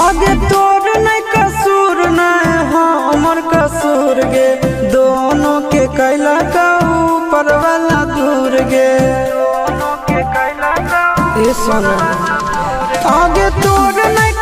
आगे तोर नहीं कसूर नहीं हमर कसूर गे दोनों के कैला का ऊपर वाला दूर गे ये सुन आगे तोर नहीं